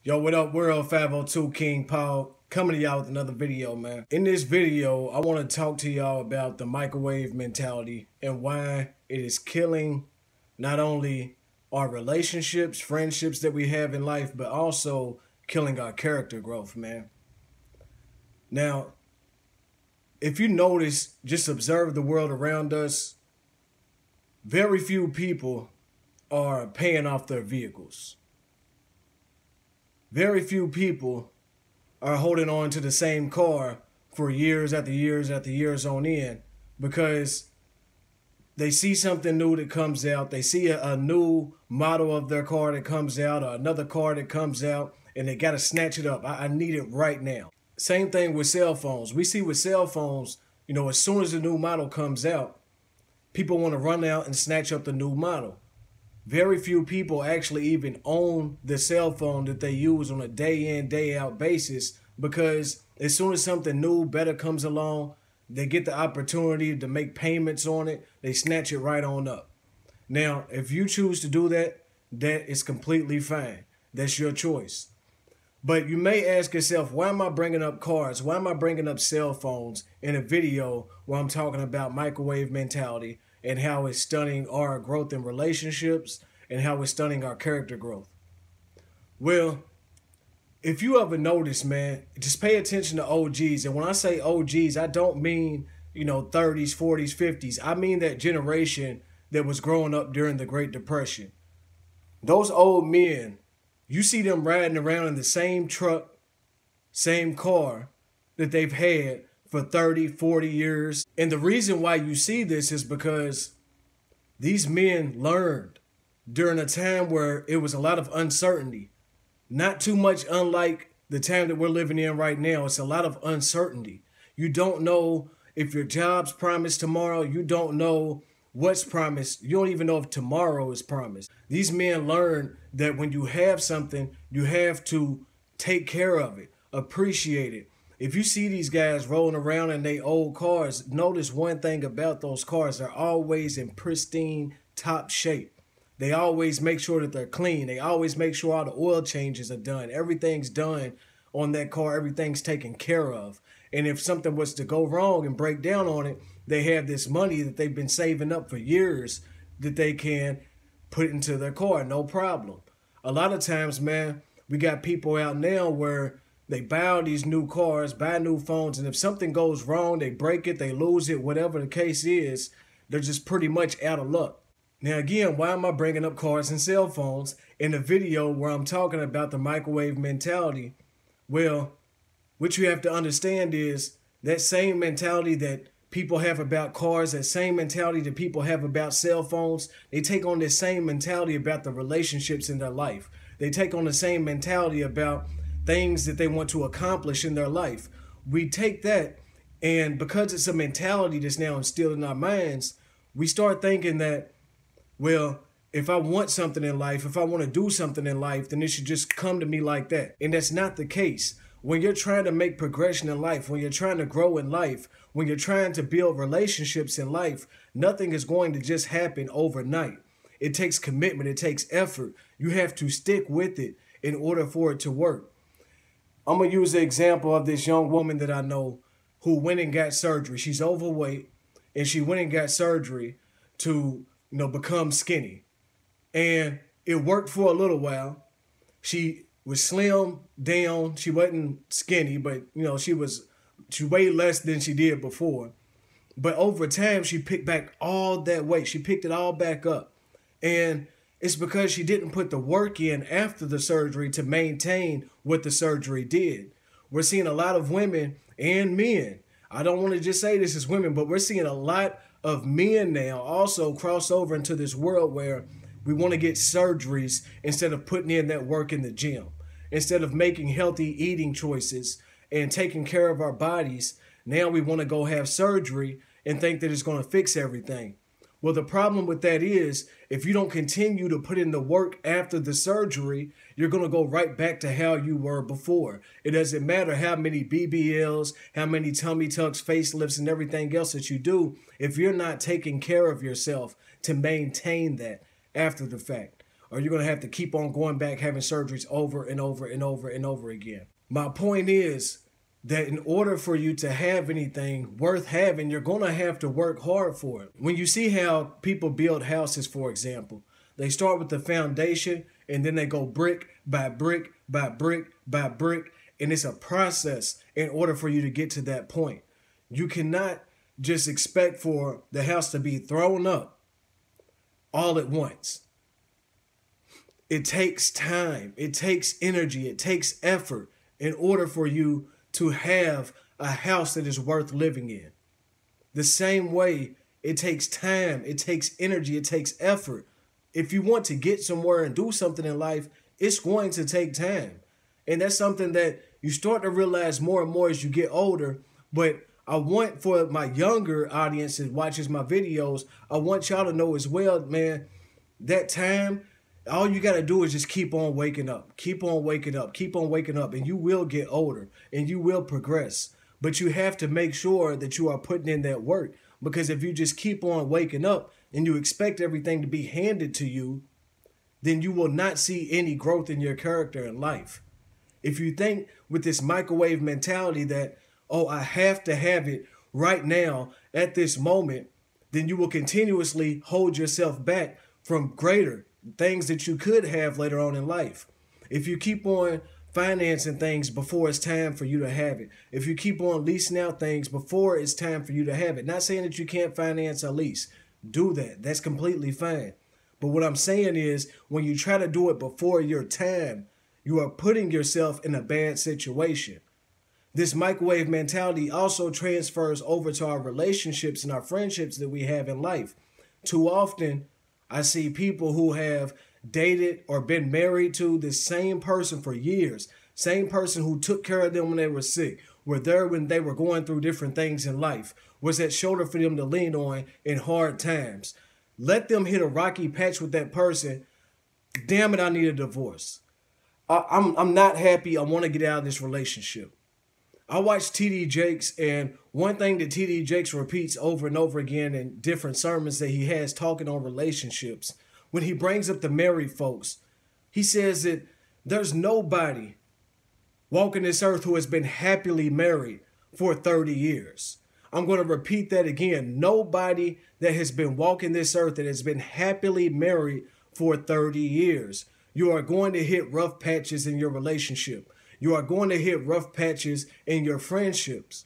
Yo, what up, world? 502 King Paul coming to y'all with another video, man. In this video, I want to talk to y'all about the microwave mentality and why it is killing not only our relationships, friendships that we have in life, but also killing our character growth, man. Now, if you notice, just observe the world around us, very few people are paying off their vehicles. Very few people are holding on to the same car for years after years after years on end because they see something new that comes out. They see a new model of their car that comes out or another car that comes out and they got to snatch it up. I need it right now. Same thing with cell phones. We see with cell phones, as soon as the new model comes out, people want to run out and snatch up the new model. Very few people actually even own the cell phone that they use on a day in, day out basis because as soon as something new, better comes along, they get the opportunity to make payments on it. They snatch it right on up. Now, if you choose to do that, that is completely fine. That's your choice. But you may ask yourself, why am I bringing up cars? Why am I bringing up cell phones in a video where I'm talking about microwave mentality and how it's stunning our growth in relationships and how it's stunning our character growth? Well, if you ever notice, man, just pay attention to OGs. And when I say OGs, I don't mean, 30s, 40s, 50s. I mean that generation that was growing up during the Great Depression. Those old men, you see them riding around in the same truck, same car that they've had for 30, 40 years. And the reason why you see this is because these men learned during a time where it was a lot of uncertainty. Not too much unlike the time that we're living in right now. It's a lot of uncertainty. You don't know if your job's promised tomorrow. You don't know what's promised. You don't even know if tomorrow is promised. These men learn that when you have something, you have to take care of it, appreciate it. If you see these guys rolling around in their old cars, notice one thing about those cars. They're always in pristine, top shape. They always make sure that they're clean. They always make sure all the oil changes are done. Everything's done on that car. Everything's taken care of. And if something was to go wrong and break down on it, they have this money that they've been saving up for years that they can put into their car, no problem. A lot of times, man, we got people out now where they buy these new cars, buy new phones, and if something goes wrong, they break it, they lose it, whatever the case is, they're just pretty much out of luck. Now, again, why am I bringing up cars and cell phones in a video where I'm talking about the microwave mentality? Well, what you have to understand is that same mentality that people have about cars, that same mentality that people have about cell phones, they take on this same mentality about the relationships in their life. They take on the same mentality about things that they want to accomplish in their life. We take that, and because it's a mentality that's now instilled in our minds, we start thinking that, well, if I want something in life, if I want to do something in life, then it should just come to me like that. And that's not the case. When you're trying to make progression in life, when you're trying to grow in life, when you're trying to build relationships in life, nothing is going to just happen overnight. It takes commitment. It takes effort. You have to stick with it in order for it to work. I'm going to use the example of this young woman that I know who went and got surgery. She's overweight, and she went and got surgery to, become skinny. And it worked for a little while. She was slim down. She wasn't skinny, but, she weighed less than she did before. But over time, she picked back all that weight. She picked it all back up. And it's because she didn't put the work in after the surgery to maintain what the surgery did. We're seeing a lot of women and men. I don't want to just say this as women, but we're seeing a lot of men now also cross over into this world where we want to get surgeries instead of putting in that work in the gym. Instead of making healthy eating choices and taking care of our bodies, now we want to go have surgery and think that it's going to fix everything. Well, the problem with that is if you don't continue to put in the work after the surgery, you're going to go right back to how you were before. It doesn't matter how many BBLs, how many tummy tucks, facelifts, and everything else that you do. If you're not taking care of yourself to maintain that after the fact, or you're going to have to keep on going back having surgeries over and over and over and over again. My point is that in order for you to have anything worth having, you're going to have to work hard for it. When you see how people build houses, for example, they start with the foundation and then they go brick by brick by brick by brick. And it's a process in order for you to get to that point. You cannot just expect for the house to be thrown up all at once. It takes time, it takes energy, it takes effort in order for you to have a house that is worth living in. The same way, it takes time, it takes energy, it takes effort. If you want to get somewhere and do something in life, it's going to take time. And that's something that you start to realize more and more as you get older. But I want for my younger audience that watches my videos, I want y'all to know as well, man, that time, all you got to do is just keep on waking up, keep on waking up, keep on waking up, and you will get older and you will progress. But you have to make sure that you are putting in that work, because if you just keep on waking up and you expect everything to be handed to you, then you will not see any growth in your character in life. If you think with this microwave mentality that, oh, I have to have it right now at this moment, then you will continuously hold yourself back from greater things that you could have later on in life. If you keep on financing things before it's time for you to have it, if you keep on leasing out things before it's time for you to have it, not saying that you can't finance a lease, do that. That's completely fine. But what I'm saying is when you try to do it before your time, you are putting yourself in a bad situation. This microwave mentality also transfers over to our relationships and our friendships that we have in life. Too often, I see people who have dated or been married to the same person for years, same person who took care of them when they were sick, were there when they were going through different things in life, was that shoulder for them to lean on in hard times. Let them hit a rocky patch with that person. Damn it, I need a divorce. I'm not happy. I want to get out of this relationship. I watch TD Jakes, and one thing that TD Jakes repeats over and over again in different sermons that he has talking on relationships, when he brings up the married folks, he says that there's nobody walking this earth who has been happily married for 30 years. I'm going to repeat that again. Nobody that has been walking this earth that has been happily married for 30 years. You are going to hit rough patches in your relationship. You are going to hit rough patches in your friendships.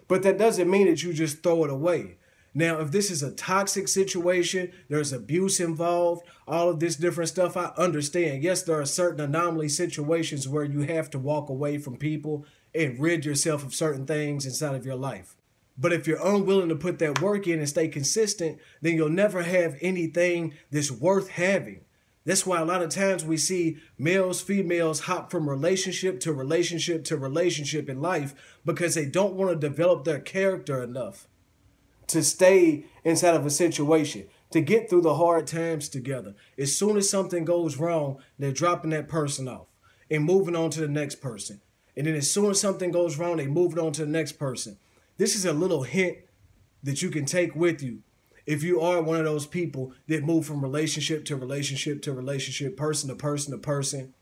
But that doesn't mean that you just throw it away. Now, if this is a toxic situation, there's abuse involved, all of this different stuff, I understand. Yes, there are certain anomaly situations where you have to walk away from people and rid yourself of certain things inside of your life. But if you're unwilling to put that work in and stay consistent, then you'll never have anything that's worth having. That's why a lot of times we see males, females hop from relationship to relationship to relationship in life because they don't want to develop their character enough to stay inside of a situation, to get through the hard times together. As soon as something goes wrong, they're dropping that person off and moving on to the next person. And then as soon as something goes wrong, they move it on to the next person. This is a little hint that you can take with you. If you are one of those people that move from relationship to relationship to relationship, person to person to person,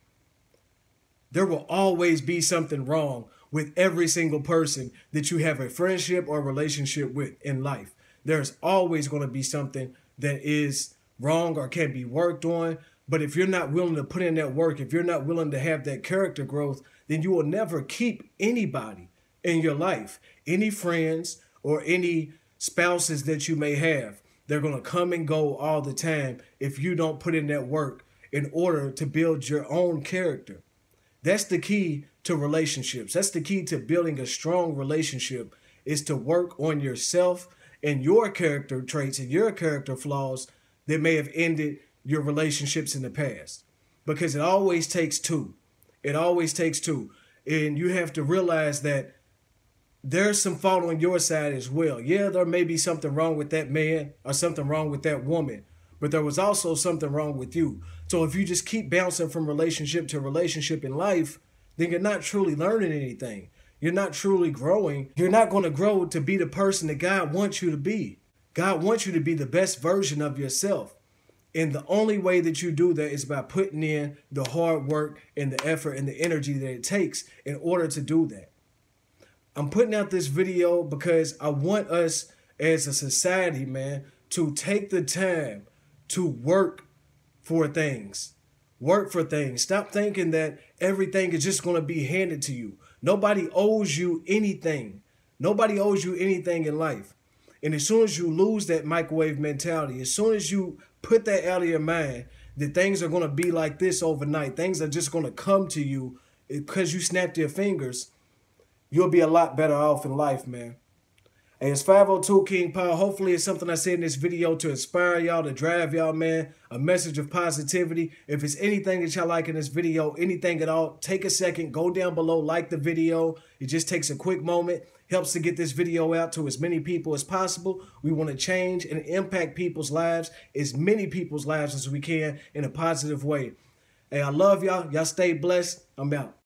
there will always be something wrong with every single person that you have a friendship or relationship with in life. There's always going to be something that is wrong or can be worked on. But if you're not willing to put in that work, if you're not willing to have that character growth, then you will never keep anybody in your life, any friends or any spouses that you may have. They're going to come and go all the time if you don't put in that work in order to build your own character. That's the key to relationships. That's the key to building a strong relationship, is to work on yourself and your character traits and your character flaws that may have ended your relationships in the past. Because it always takes two. It always takes two. And you have to realize that there's some fault on your side as well. Yeah, there may be something wrong with that man or something wrong with that woman, but there was also something wrong with you. So if you just keep bouncing from relationship to relationship in life, then you're not truly learning anything. You're not truly growing. You're not going to grow to be the person that God wants you to be. God wants you to be the best version of yourself. And the only way that you do that is by putting in the hard work and the effort and the energy that it takes in order to do that. I'm putting out this video because I want us as a society, man, to take the time to work for things. Work for things. Stop thinking that everything is just going to be handed to you. Nobody owes you anything. Nobody owes you anything in life. And as soon as you lose that microwave mentality, as soon as you put that out of your mind, that things are going to be like this overnight, things are just going to come to you because you snapped your fingers, you'll be a lot better off in life, man. Hey, it's 502 King Power. Hopefully it's something I said in this video to inspire y'all, to drive y'all, man. A message of positivity. If it's anything that y'all like in this video, anything at all, take a second, go down below, like the video. It just takes a quick moment. Helps to get this video out to as many people as possible. We want to change and impact people's lives, as many people's lives as we can in a positive way. Hey, I love y'all. Y'all stay blessed. I'm out.